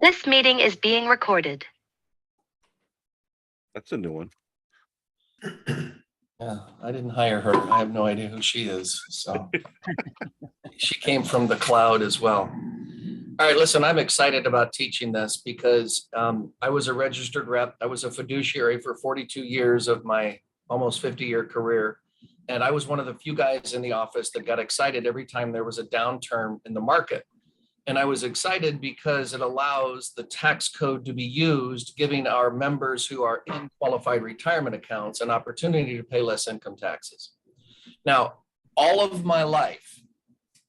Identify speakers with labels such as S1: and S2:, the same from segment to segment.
S1: This meeting is being recorded.
S2: That's a new one.
S3: Yeah, I didn't hire her. I have no idea who she is. So she came from the cloud as well. All right, listen, I'm excited about teaching this because I was a registered rep. I was a fiduciary for 42 years of my almost 50-year career. And I was one of the few guys in the office that got excited every time there was a downturn in the market. And I was excited because it allows the tax code to be used, giving our members who are in qualified retirement accounts an opportunity to pay less income taxes. Now, all of my life,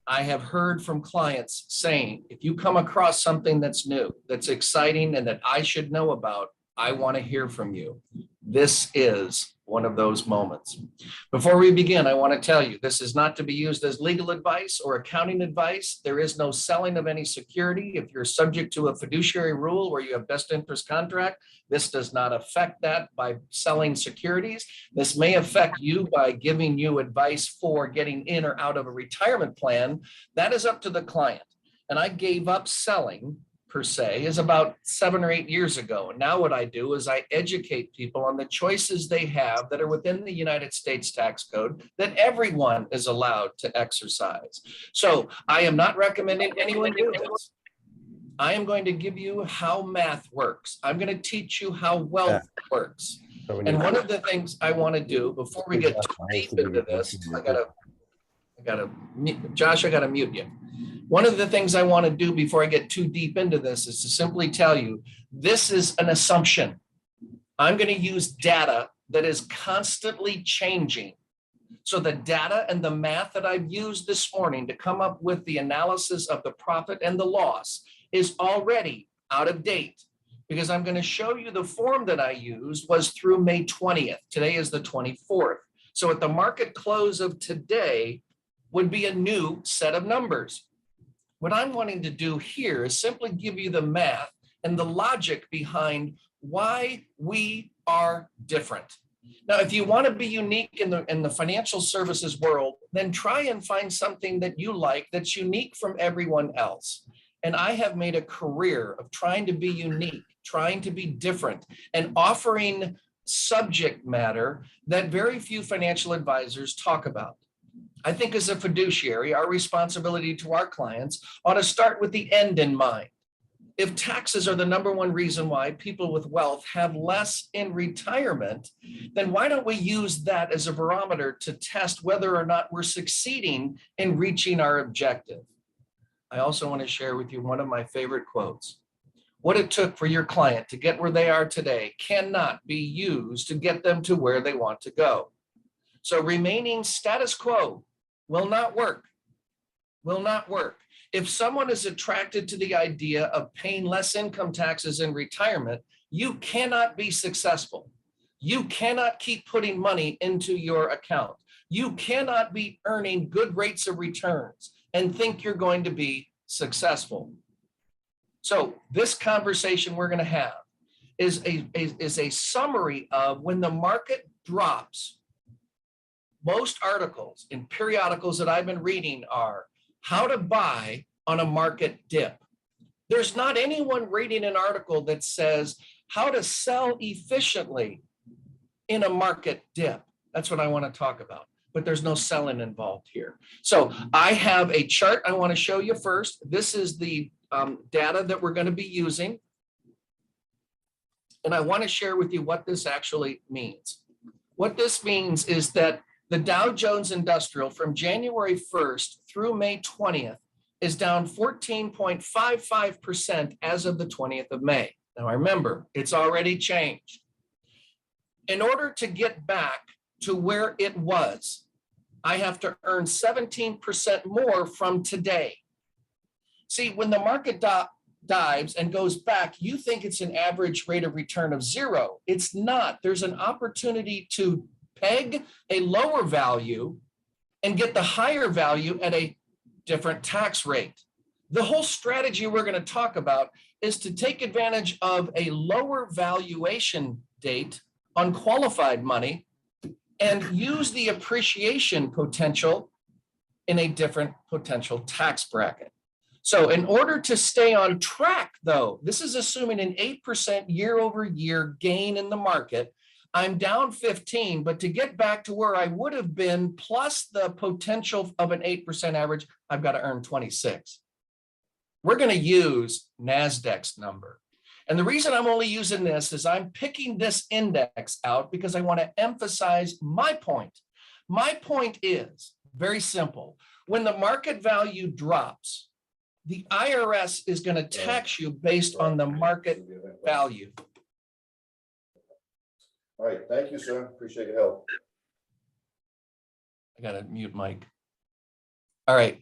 S3: I have heard from clients saying, if you come across something that's new, that's exciting, and that I should know about, I want to hear from you. This is one of those moments. Before we begin, I want to tell you, this is not to be used as legal advice or accounting advice. There is no selling of any security. If you're subject to a fiduciary rule where you have best interest contract, this does not affect that by selling securities. This may affect you by giving you advice for getting in or out of a retirement plan. That is up to the client. And I gave up selling per se is about 7 or 8 years ago. And now what I do is I educate people on the choices they have that are within the United States tax code that everyone is allowed to exercise. So I am not recommending anyone do this. I am going to give you how math works. I'm going to teach you how wealth works. And one of the things I want to do before we get too deep into this, Josh, I gotta mute you. One of the things I want to do before I get too deep into this is to simply tell you, this is an assumption. I'm going to use data that is constantly changing. So the data and the math that I've used this morning to come up with the analysis of the profit and the loss is already out of date, because I'm going to show you the form that I used was through May 20th. Today is the 24th. So at the market close of today would be a new set of numbers. What I'm wanting to do here is simply give you the math and the logic behind why we are different. Now, if you want to be unique in the financial services world, then try and find something that you like that's unique from everyone else. And I have made a career of trying to be unique, trying to be different, and offering subject matter that very few financial advisors talk about. I think as a fiduciary, our responsibility to our clients ought to start with the end in mind. If taxes are the number one reason why people with wealth have less in retirement, then why don't we use that as a barometer to test whether or not we're succeeding in reaching our objective? I also want to share with you one of my favorite quotes. What it took for your client to get where they are today cannot be used to get them to where they want to go. So remaining status quo will not work, will not work. If someone is attracted to the idea of paying less income taxes in retirement, you cannot be successful. You cannot keep putting money into your account. You cannot be earning good rates of returns and think you're going to be successful. So this conversation we're going to have is a summary of when the market drops. Most articles in periodicals that I've been reading are how to buy on a market dip. There's not anyone reading an article that says how to sell efficiently in a market dip. That's what I want to talk about, but there's no selling involved here. So I have a chart I want to show you first. This is the data that we're going to be using. And I want to share with you what this actually means. What this means is that the Dow Jones Industrial from January 1st through May 20th is down 14.55% as of the 20th of May. Now remember, it's already changed. In order to get back to where it was, I have to earn 17% more from today. See, when the market dives and goes back, you think it's an average rate of return of 0. It's not. There's an opportunity to peg a lower value and get the higher value at a different tax rate. The whole strategy we're going to talk about is to take advantage of a lower valuation date on qualified money and use the appreciation potential in a different potential tax bracket. So in order to stay on track, though, this is assuming an 8% year over year gain in the market. I'm down 15, but to get back to where I would have been, plus the potential of an 8% average, I've got to earn 26. We're going to use NASDAQ's number. And the reason I'm only using this is I'm picking this index out because I want to emphasize my point. My point is very simple. When the market value drops, the IRS is going to tax you based on the market value.
S2: All right, thank you, sir. Appreciate your help.
S3: I got to mute Mike. All right.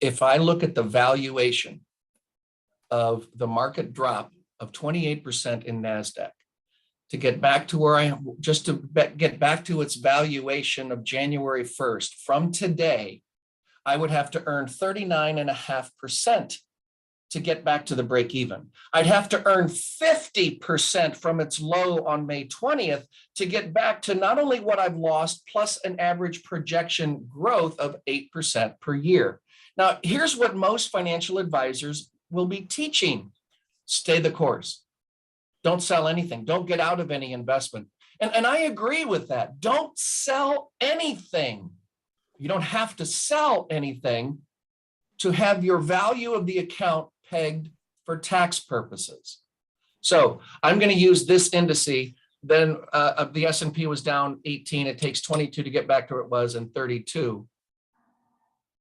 S3: If I look at the valuation of the market drop of 28% in NASDAQ, to get back to where get back to its valuation of January 1st, from today, I would have to earn 39.5% to get back to the break even. I'd have to earn 50% from its low on May 20th to get back to not only what I've lost, plus an average projection growth of 8% per year. Now, here's what most financial advisors will be teaching. Stay the course. Don't sell anything. Don't get out of any investment. And I agree with that. Don't sell anything. You don't have to sell anything to have your value of the account pegged for tax purposes. So I'm going to use this indice. Then the S&P was down 18. It takes 22 to get back to where it was and 32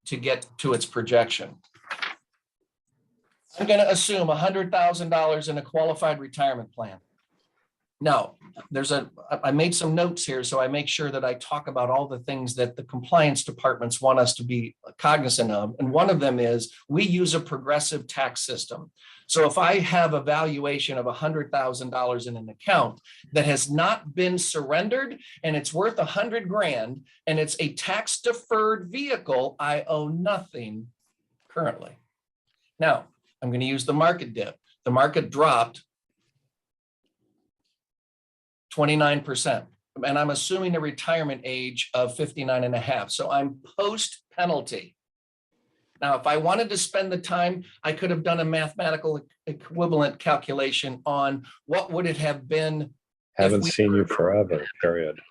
S3: to get to its projection. I'm going to assume $100,000 in a qualified retirement plan. Now, I made some notes here, so I make sure that I talk about all the things that the compliance departments want us to be cognizant of. And one of them is we use a progressive tax system. So if I have a valuation of $100,000 in an account that has not been surrendered and it's worth $100,000 and it's a tax deferred vehicle, I owe nothing currently. Now, I'm going to use the market dip. The market dropped 29%. And I'm assuming a retirement age of 59.5. So I'm post penalty. Now, if I wanted to spend the time, I could have done a mathematical equivalent calculation on what would it have been.
S4: Haven't seen you forever, period.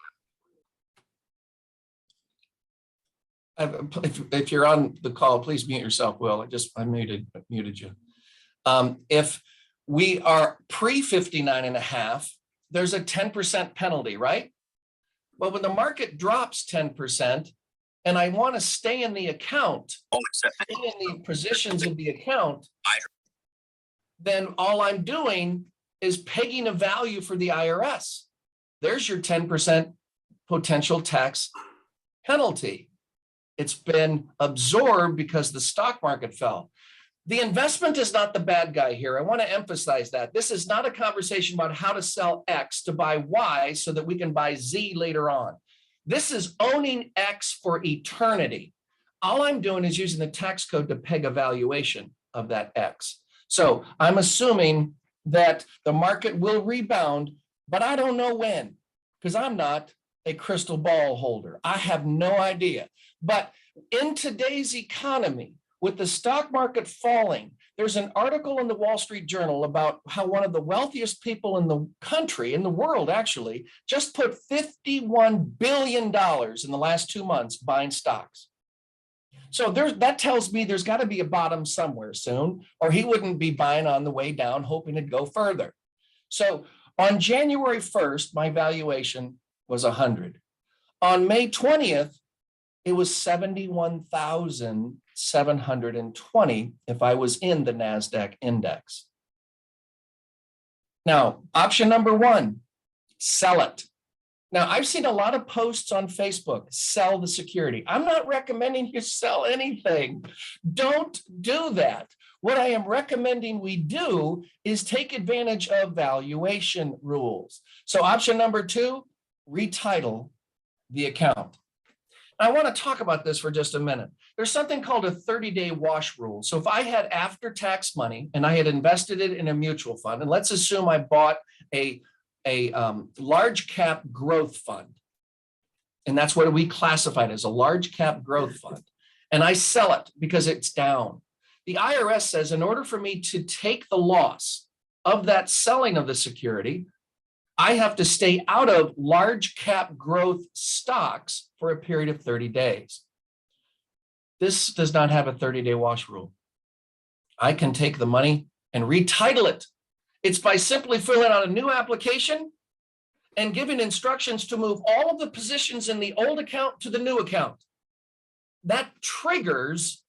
S3: If you're on the call, please mute yourself, Will. I muted you. If we are pre 59.5, there's a 10% penalty, right? Well, when the market drops 10% and I want to stay in the account, stay in the positions of the account, then all I'm doing is pegging a value for the IRS. There's your 10% potential tax penalty. It's been absorbed because the stock market fell. The investment is not the bad guy here. I want to emphasize that. This is not a conversation about how to sell X to buy Y so that we can buy Z later on. This is owning X for eternity. All I'm doing is using the tax code to peg a valuation of that X. So I'm assuming that the market will rebound, but I don't know when, because I'm not a crystal ball holder. I have no idea. But in today's economy, with the stock market falling, there's an article in the Wall Street Journal about how one of the wealthiest people in the country, in the world actually, just put $51 billion in the last 2 months buying stocks. So that tells me there's got to be a bottom somewhere soon, or he wouldn't be buying on the way down, hoping it'd go further. So on January 1st, my valuation was 100. On May 20th, it was 71,720 if I was in the NASDAQ index. Now, option number one, sell it. Now, I've seen a lot of posts on Facebook, sell the security. I'm not recommending you sell anything. Don't do that. What I am recommending we do is take advantage of valuation rules. So option number two, retitle the account. I want to talk about this for just a minute. There's something called a 30-day wash rule. So if I had after-tax money and I had invested it in a mutual fund, and let's assume I bought a large cap growth fund, and that's what we classified as a large cap growth fund, and I sell it because it's down. The IRS says in order for me to take the loss of that selling of the security, I have to stay out of large cap growth stocks for a period of 30 days. This does not have a 30-day wash rule. I can take the money and retitle it. It's by simply filling out a new application and giving instructions to move all of the positions in the old account to the new account. That triggers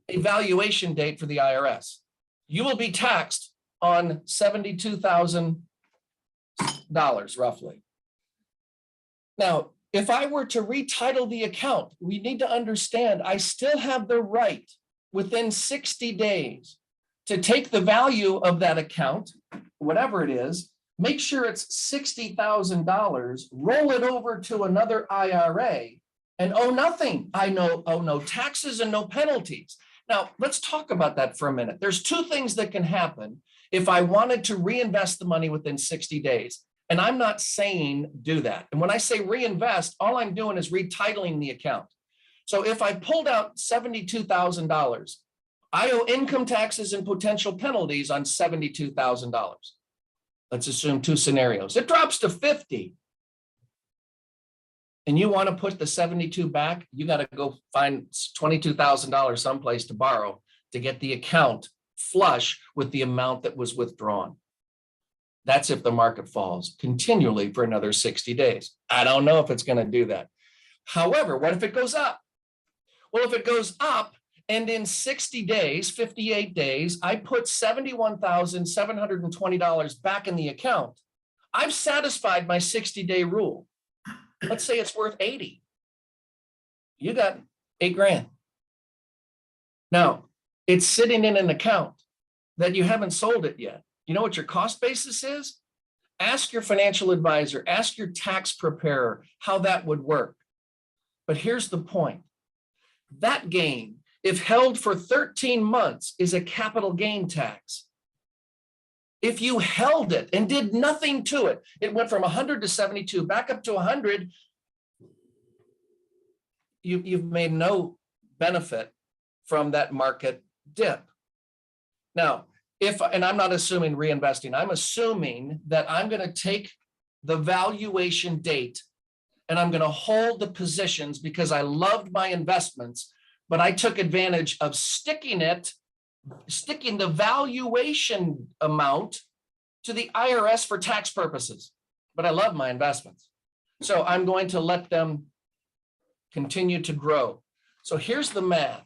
S3: a valuation date for the IRS. You will be taxed on $72,000 roughly. Now, if I were to retitle the account, we need to understand I still have the right within 60 days to take the value of that account, whatever it is, make sure it's $60,000, roll it over to another IRA and owe nothing. Owe no taxes and no penalties. Now, let's talk about that for a minute. There's two things that can happen if I wanted to reinvest the money within 60 days. And I'm not saying do that. And when I say reinvest, all I'm doing is retitling the account. So if I pulled out $72,000, I owe income taxes and potential penalties on $72,000. Let's assume two scenarios. It drops to 50. And you want to put the 72 back, you got to go find $22,000 someplace to borrow to get the account flush with the amount that was withdrawn. That's if the market falls continually for another 60 days. I don't know if it's going to do that. However, what if it goes up? Well, if it goes up and in 60 days, 58 days, I put $71,720 back in the account, I've satisfied my 60-day rule. Let's say it's worth 80. You got $8,000. Now, it's sitting in an account that you haven't sold it yet. You know what your cost basis is? Ask your financial advisor, ask your tax preparer how that would work. But here's the point. That gain, if held for 13 months, is a capital gain tax. If you held it and did nothing to it, it went from 100 to 72, back up to 100, you've made no benefit from that market dip. Now, and I'm not assuming reinvesting, I'm assuming that I'm going to take the valuation date and I'm going to hold the positions because I loved my investments, but I took advantage of sticking the valuation amount to the IRS for tax purposes, but I love my investments. So I'm going to let them continue to grow. So here's the math.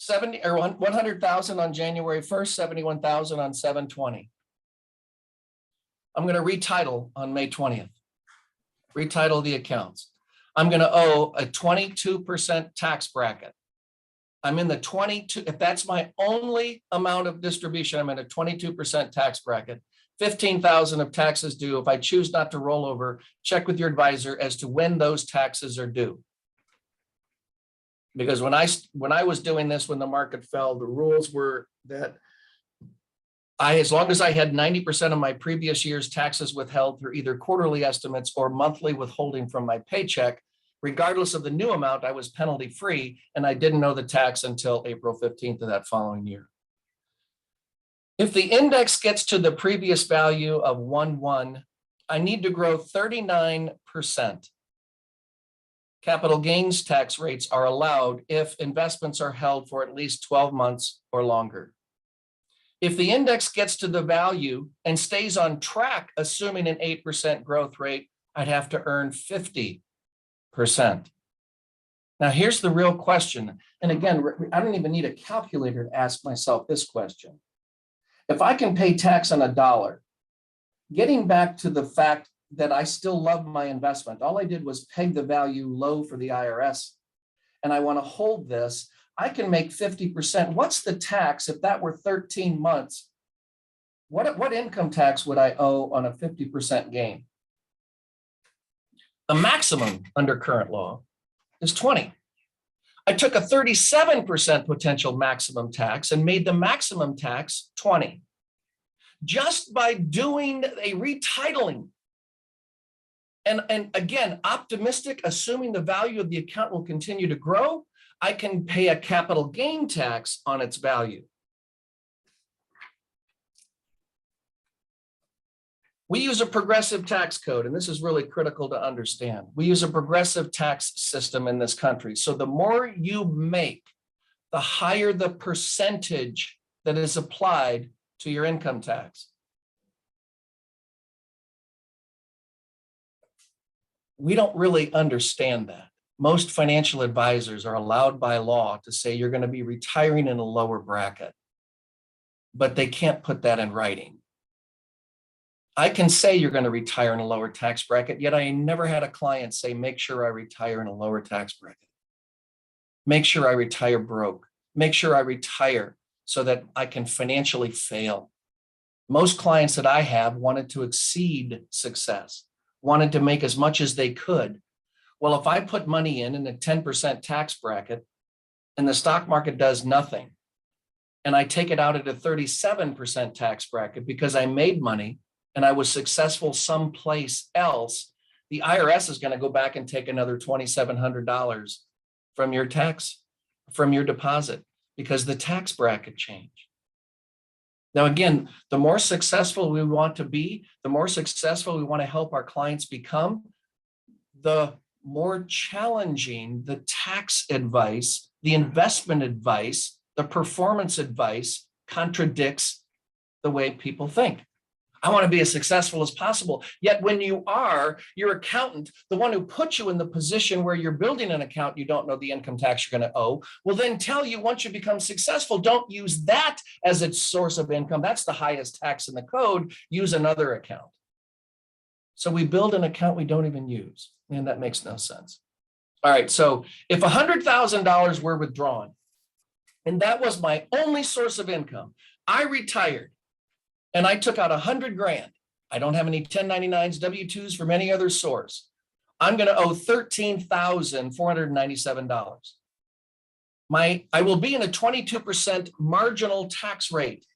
S3: 100,000 on January 1st, 71,000 on 7/20. I'm going to retitle on May 20th. Retitle the accounts. I'm going to owe a 22% tax bracket. I'm in the 22, if that's my only amount of distribution, I'm in a 22% tax bracket. 15,000 of taxes due. If I choose not to roll over, check with your advisor as to when those taxes are due. Because when I was doing this, when the market fell, the rules were that as long as I had 90% of my previous year's taxes withheld through either quarterly estimates or monthly withholding from my paycheck, regardless of the new amount, I was penalty free, and I didn't know the tax until April 15th of that following year. If the index gets to the previous value of 1.1, I need to grow 39%. Capital gains tax rates are allowed if investments are held for at least 12 months or longer. If the index gets to the value and stays on track, assuming an 8% growth rate, I'd have to earn 50%. Now, here's the real question. And again, I don't even need a calculator to ask myself this question. If I can pay tax on $1, getting back to the fact that I still love my investment, all I did was peg the value low for the IRS, and I want to hold this, I can make 50%. What's the tax if that were 13 months? What income tax would I owe on a 50% gain? The maximum under current law is 20. I took a 37% potential maximum tax and made the maximum tax 20. Just by doing a retitling And again, optimistic, assuming the value of the account will continue to grow, I can pay a capital gain tax on its value. We use a progressive tax code, and this is really critical to understand. We use a progressive tax system in this country. So the more you make, the higher the percentage that is applied to your income tax. We don't really understand that. Most financial advisors are allowed by law to say you're going to be retiring in a lower bracket, but they can't put that in writing. I can say you're going to retire in a lower tax bracket, yet I never had a client say, make sure I retire in a lower tax bracket. Make sure I retire broke. Make sure I retire so that I can financially fail. Most clients that I have wanted to exceed success, wanted to make as much as they could. Well, if I put money in a 10% tax bracket and the stock market does nothing, and I take it out at a 37% tax bracket because I made money and I was successful someplace else, the IRS is going to go back and take another $2,700 from your tax, from your deposit, because the tax bracket changed. Now, again, the more successful we want to be, the more successful we want to help our clients become, the more challenging the tax advice, the investment advice, the performance advice contradicts the way people think. I want to be as successful as possible. Yet when you are, your accountant, the one who put you in the position where you're building an account, you don't know the income tax you're going to owe, will then tell you once you become successful, don't use that as its source of income. That's the highest tax in the code. Use another account. So we build an account we don't even use. And that makes no sense. All right. So if $100,000 were withdrawn, and that was my only source of income, I retired. And I took out $100,000. I don't have any 1099s, W-2s from any other source. I'm going to owe $13,497. I will be in a 22% marginal tax rate,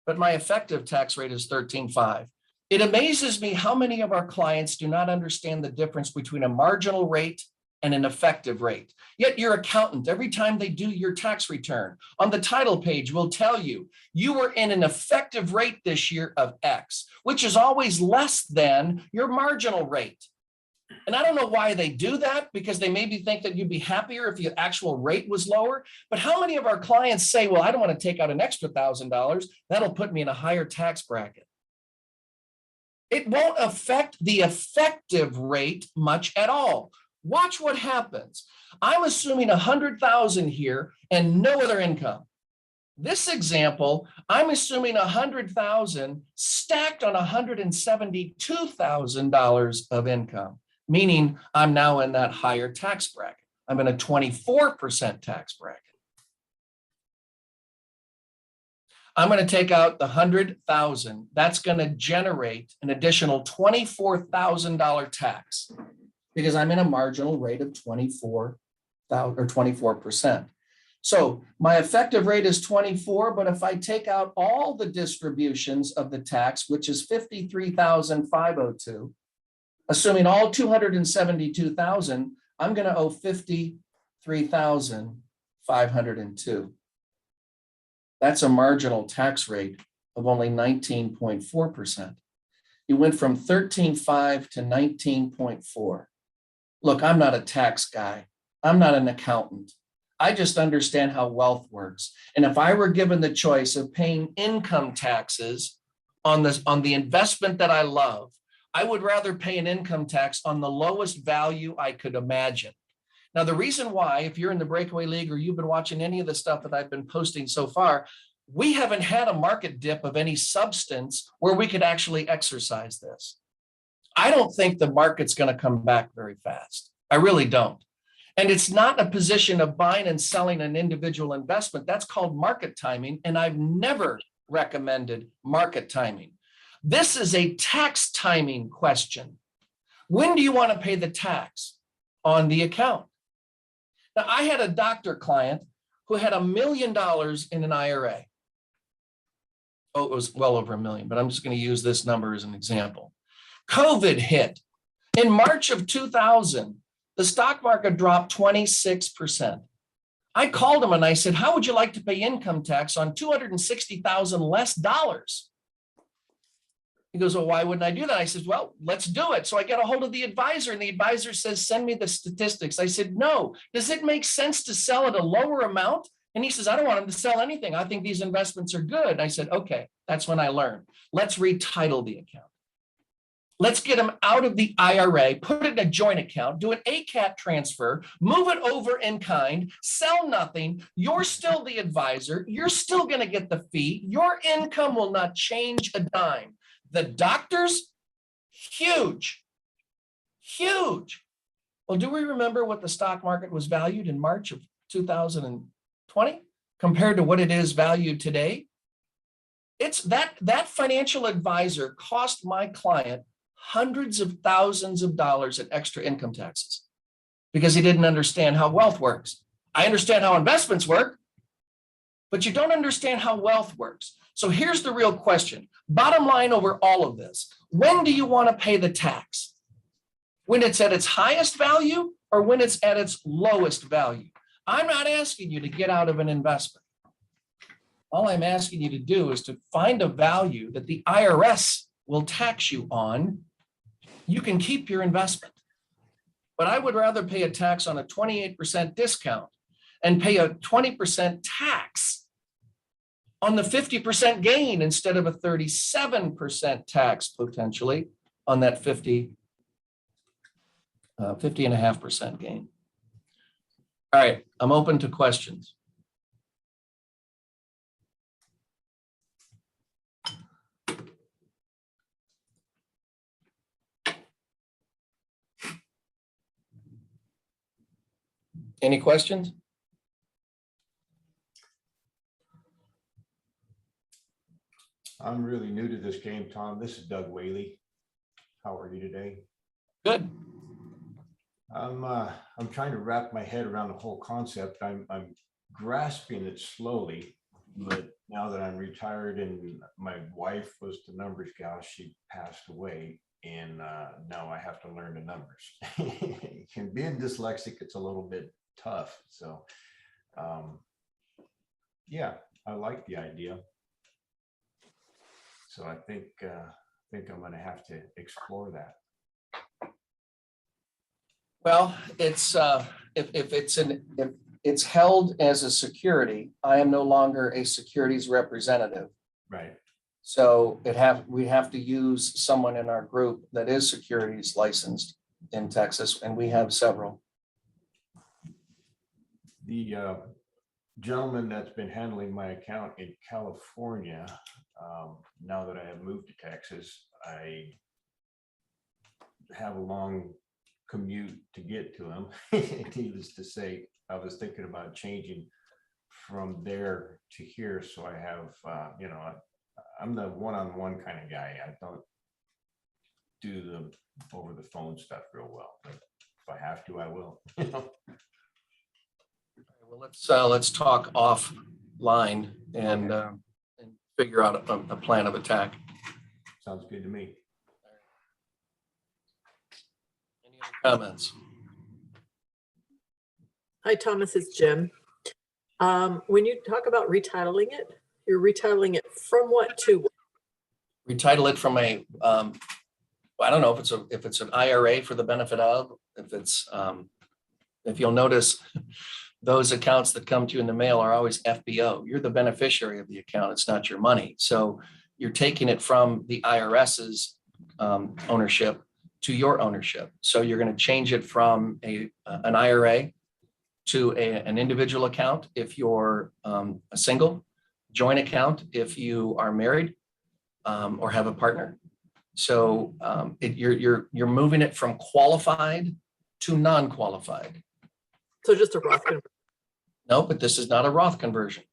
S3: but my effective tax rate is 13.5. It amazes me how many of our clients do not understand the difference between a marginal rate and an effective rate. Yet your accountant, every time they do your tax return, on the title page will tell you, you were in an effective rate this year of X, which is always less than your marginal rate. And I don't know why they do that, because they maybe think that you'd be happier if the actual rate was lower. But how many of our clients say, well, I don't want to take out an extra $1,000. That'll put me in a higher tax bracket. It won't affect the effective rate much at all. Watch what happens. I'm assuming 100,000 here and no other income. This example, I'm assuming 100,000 stacked on $172,000 of income, meaning I'm now in that higher tax bracket. I'm in a 24% tax bracket. I'm going to take out the 100,000. That's going to generate an additional $24,000 tax, because I'm in a marginal rate of 24%. So my effective rate is 24, but if I take out all the distributions of the tax, which is 53,502, assuming all 272,000, I'm going to owe 53,502. That's a marginal tax rate of only 19.4%. You went from 13.5 to 19.4. Look, I'm not a tax guy. I'm not an accountant. I just understand how wealth works. And if I were given the choice of paying income taxes on the investment that I love, I would rather pay an income tax on the lowest value I could imagine. Now, the reason why, if you're in the Breakaway League or you've been watching any of the stuff that I've been posting so far, we haven't had a market dip of any substance where we could actually exercise this. I don't think the market's going to come back very fast. I really don't. And it's not a position of buying and selling an individual investment. That's called market timing. And I've never recommended market timing. This is a tax timing question. When do you want to pay the tax on the account? Now, I had a doctor client who had $1 million in an IRA. Oh, it was well over $1 million, but I'm just going to use this number as an example. COVID hit, In March of 2000, the stock market dropped 26%. I called him and I said, how would you like to pay income tax on $260,000 less dollars? He goes, well, why wouldn't I do that? I said, well, let's do it. So I get a hold of the advisor and the advisor says, send me the statistics. I said, no. Does it make sense to sell at a lower amount? And he says, I don't want him to sell anything. I think these investments are good. And I said, okay, that's when I learned. Let's retitle the account. Let's get him out of the IRA, put it in a joint account, do an ACAT transfer, move it over in kind, sell nothing. You're still the advisor. You're still going to get the fee. Your income will not change a dime. The doctors, huge, huge. Well, do we remember what the stock market was valued in March of 2020 compared to what it is valued today? It's that financial advisor cost my client hundreds of thousands of dollars in extra income taxes because he didn't understand how wealth works. I understand how investments work, but you don't understand how wealth works. So here's the real question. Bottom line over all of this, when do you want to pay the tax? When it's at its highest value or when it's at its lowest value? I'm not asking you to get out of an investment. All I'm asking you to do is to find a value that the IRS will tax you on. You can keep your investment. But I would rather pay a tax on a 28% discount and pay a 20% tax on the 50% gain instead of a 37% tax potentially on that 50.5% gain. All right, I'm open to questions. Any questions?
S5: I'm really new to this game, Tom. This is Doug Whaley. How are you today?
S3: Good.
S5: I'm trying to wrap my head around the whole concept. I'm grasping it slowly, but now that I'm retired and my wife was the numbers gal, she passed away, and now I have to learn the numbers. And being dyslexic, it's a little bit tough. So, yeah, I like the idea. So I think I'm going to have to explore that.
S3: Well, it's if it's held as a security, I am no longer a securities representative.
S5: Right.
S3: So we have to use someone in our group that is securities licensed in Texas, and we have several.
S5: The gentleman that's been handling my account in California, now that I have moved to Texas, I have a long commute to get to him. Needless to say, I was thinking about changing from there to here. So I have, I'm the one-on-one kind of guy. I don't do the over the phone stuff real well, but if I have to, I will.
S3: Well, let's talk offline and figure out a plan of attack.
S5: Sounds good to me.
S3: Any other comments?
S6: Hi, Thomas, it's Jim. When you talk about retitling it, you're retitling it from what to what?
S3: Retitle it from a, I don't know if it's an IRA for the benefit of, if you'll notice, those accounts that come to you in the mail are always FBO. You're the beneficiary of the account. It's not your money. So you're taking it from the IRS's ownership to your ownership. So you're going to change it from an IRA to an individual account if you're a single, joint account if you are married or have a partner. So you're moving it from qualified to non-qualified.
S6: So just a Roth conversion.
S3: No, but this is not a Roth conversion.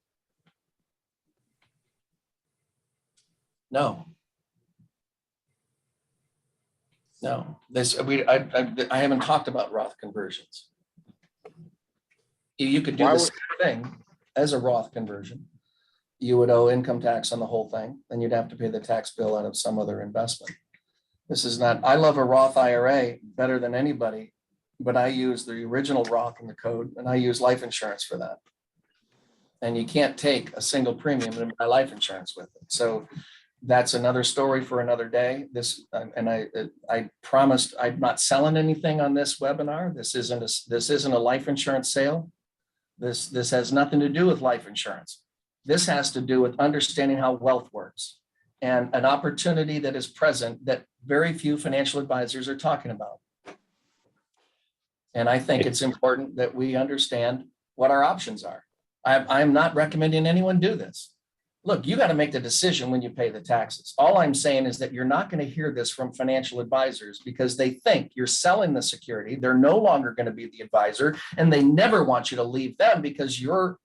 S3: No. I haven't talked about Roth conversions. You could do the same thing as a Roth conversion. You would owe income tax on the whole thing, then you'd have to pay the tax bill out of some other investment. This is not, I love a Roth IRA better than anybody, but I use the original Roth in the code and I use life insurance for that. And you can't take a single premium and buy life insurance with it. So that's another story for another day. I promised I'm not selling anything on this webinar. This isn't a life insurance sale. This has nothing to do with life insurance. This has to do with understanding how wealth works and an opportunity that is present that very few financial advisors are talking about. And I think it's important that we understand what our options are. I'm not recommending anyone do this. Look, you got to make the decision when you pay the taxes. All I'm saying is that you're not going to hear this from financial advisors because they think you're selling the security. They're no longer going to be the advisor, and they never want you to leave them because your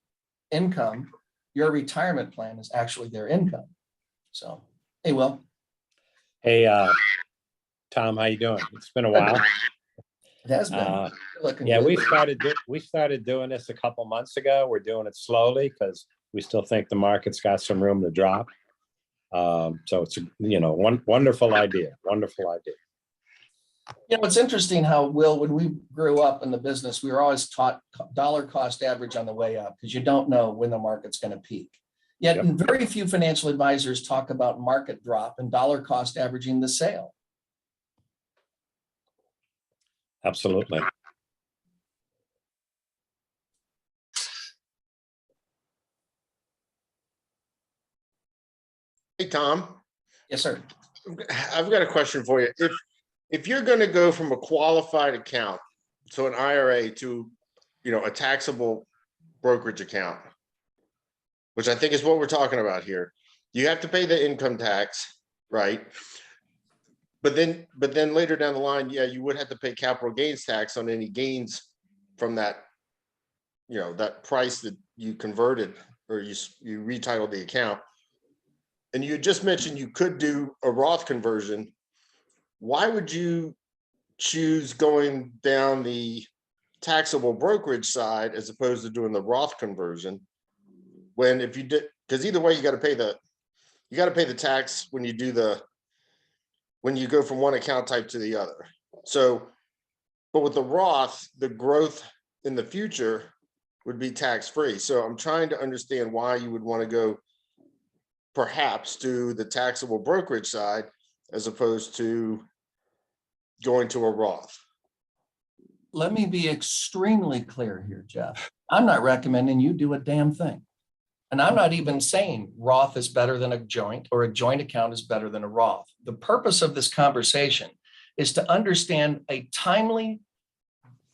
S3: income, your retirement plan is actually their income. So, hey, Will.
S4: Hey, Tom, how you doing? It's been a while.
S3: It has been. Looking
S4: Yeah,
S3: good.
S4: we started doing this a couple months ago. We're doing it slowly because we still think the market's got some room to drop. So it's wonderful idea. Wonderful idea.
S3: It's interesting how, Will, when we grew up in the business, we were always taught dollar cost average on the way up because you don't know when the market's going to peak. Yet
S4: Yep.
S3: very few financial advisors talk about market drop and dollar cost averaging the sale.
S4: Absolutely.
S2: Hey, Tom,
S3: Yes, sir.
S2: I've got a question for you. If you're going to go from a qualified account, so an IRA, to, a taxable brokerage account, which I think is what we're talking about here, you have to pay the income tax, right? But then later down the line, yeah, you would have to pay capital gains tax on any gains from that, that price that you converted or you retitled the account. And you just mentioned you could do a Roth conversion. Why would you choose going down the taxable brokerage side as opposed to doing the Roth conversion? When if you did, because either way you got to pay the tax when you go from one account type to the other. So, but with the Roth, the growth in the future would be tax-free. So I'm trying to understand why you would want to go perhaps to the taxable brokerage side as opposed to going to a Roth.
S3: Let me be extremely clear here, Jeff. I'm not recommending you do a damn thing. And I'm not even saying Roth is better than a joint or a joint account is better than a Roth. The purpose of this conversation is to understand a timely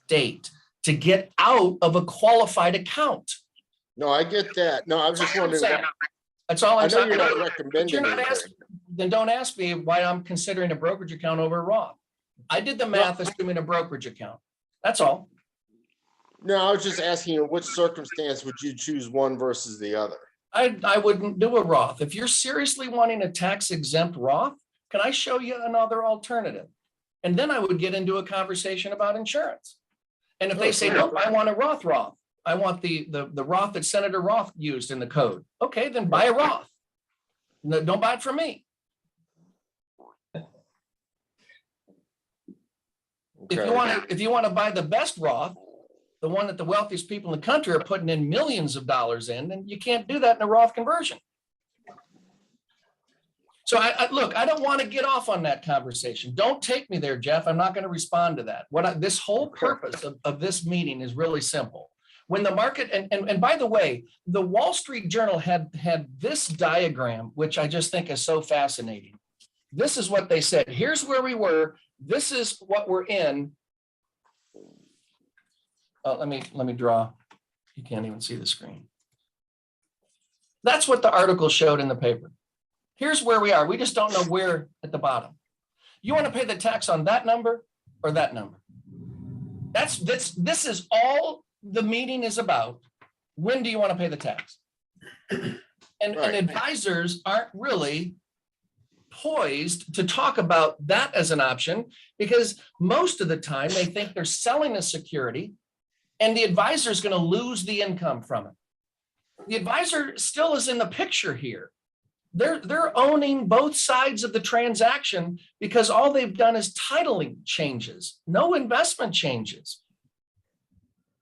S3: date to get out of a qualified account.
S2: No, I get that. No, I was just wondering.
S3: That's all I'm
S2: I know
S3: saying.
S2: you're not
S3: But
S2: recommending
S3: you're not
S2: anything.
S3: asking, then don't ask me why I'm considering a brokerage account over a Roth. I did the math assuming a brokerage account. That's all.
S2: No, I was just asking you, which circumstance would you choose one versus the other?
S3: I wouldn't do a Roth. If you're seriously wanting a tax exempt Roth, can I show you another alternative? And then I would get into a conversation about insurance. And if they say, nope, I want a Roth, I want the Roth that Senator Roth used in the code. Okay, then buy a Roth. No, don't buy it from me.
S2: Okay.
S3: If you want to buy the best Roth, the one that the wealthiest people in the country are putting in millions of dollars in, then you can't do that in a Roth conversion. So look, I don't want to get off on that conversation. Don't take me there, Jeff. I'm not going to respond to that. This whole purpose of this meeting is really simple. When the market, and by the way, the Wall Street Journal had this diagram, which I just think is so fascinating. This is what they said. Here's where we were. This is what we're in. Let me draw. You can't even see the screen. That's what the article showed in the paper. Here's where we are. We just don't know where at the bottom. You want to pay the tax on that number or that number? This is all the meeting is about. When do you want to pay the tax? And advisors aren't really poised to talk about that as an option because most of the time they think they're selling a security and the advisor is going to lose the income from it. The advisor still is in the picture here. They're owning both sides of the transaction because all they've done is titling changes, no investment changes.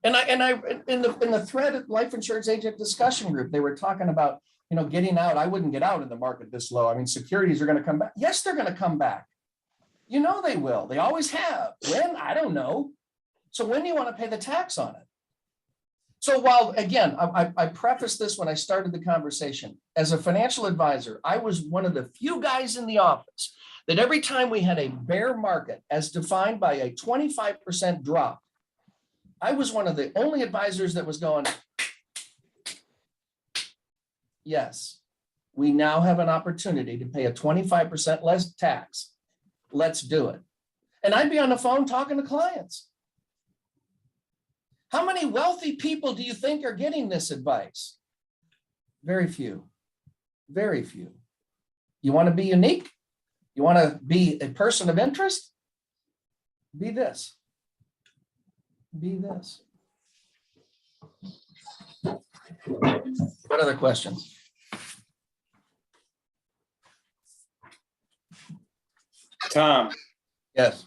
S3: And I in the thread of life insurance agent discussion group, they were talking about, you know, getting out. I wouldn't get out in the market this low. I mean, securities are going to come back. Yes, they're going to come back. You know they will. They always have. When? I don't know. So when do you want to pay the tax on it? So while, again, I prefaced this when I started the conversation. As a financial advisor, I was one of the few guys in the office that every time we had a bear market as defined by a 25% drop, I was one of the only advisors that was going, yes, we now have an opportunity to pay a 25% less tax. Let's do it. And I'd be on the phone talking to clients. How many wealthy people do you think are getting this advice? Very few, very few. You want to be unique? You want to be a person of interest? Be this. Be this. What other questions?
S7: Tom,
S3: Yes.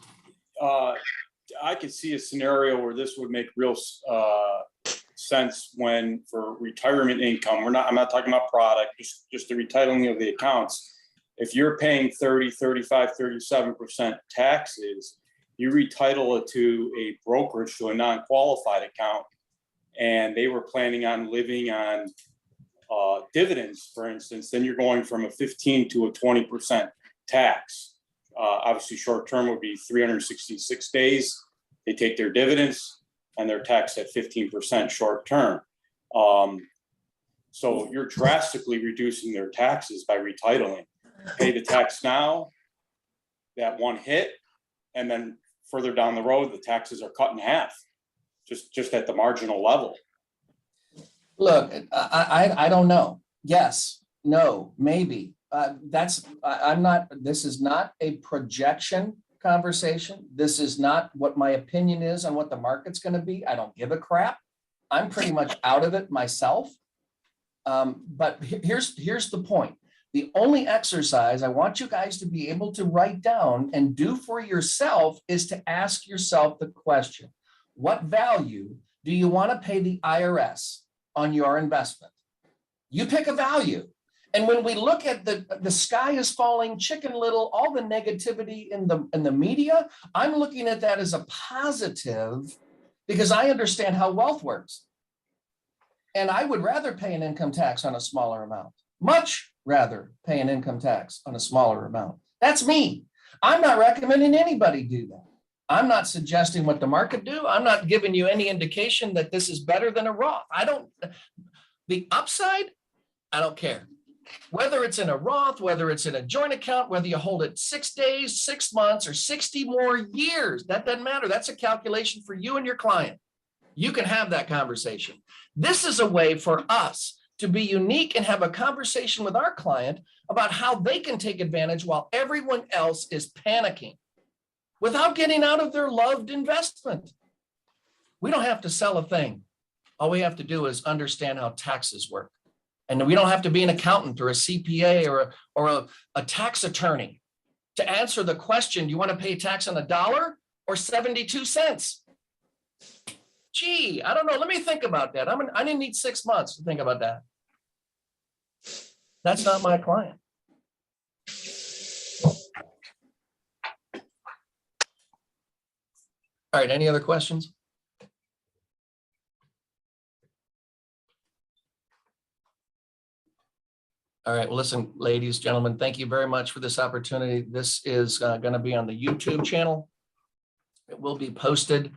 S7: I could see a scenario where this would make real sense when for retirement income. I'm not talking about product, just the retitling of the accounts. If you're paying 30, 35, 37% taxes, you retitle it to a brokerage, to a non-qualified account, and they were planning on living on dividends, for instance, then you're going from a 15 to a 20% tax. Obviously, short-term would be 366 days. They take their dividends and they're taxed at 15% short-term. So you're drastically reducing their taxes by retitling. Pay the tax now, that one hit, and then further down the road, the taxes are cut in half, just at the marginal level.
S3: Look, I don't know. Yes, no, maybe. I'm not, this is not a projection conversation. This is not what my opinion is on what the market's going to be. I don't give a crap. I'm pretty much out of it myself. But here's the point. The only exercise I want you guys to be able to write down and do for yourself is to ask yourself the question, what value do you want to pay the IRS on your investment? You pick a value. And when we look at the sky is falling, Chicken Little, all the negativity in the media, I'm looking at that as a positive because I understand how wealth works. And I would rather pay an income tax on a smaller amount, much rather pay an income tax on a smaller amount. That's me. I'm not recommending anybody do that. I'm not suggesting what the market do. I'm not giving you any indication that this is better than a Roth. The upside, I don't care. Whether it's in a Roth, whether it's in a joint account, whether you hold it 6 days, 6 months, or 60 more years, that doesn't matter. That's a calculation for you and your client. You can have that conversation. This is a way for us to be unique and have a conversation with our client about how they can take advantage while everyone else is panicking without getting out of their loved investment. We don't have to sell a thing. All we have to do is understand how taxes work. And we don't have to be an accountant or a CPA or a tax attorney to answer the question, do you want to pay tax on $1 or 72 cents? Gee, I don't know. Let me think about that. I didn't need 6 months to think about that. That's not my client. All right, any other questions? All right, well, listen, ladies, gentlemen, thank you very much for this opportunity. This is going to be on the YouTube channel. It will be posted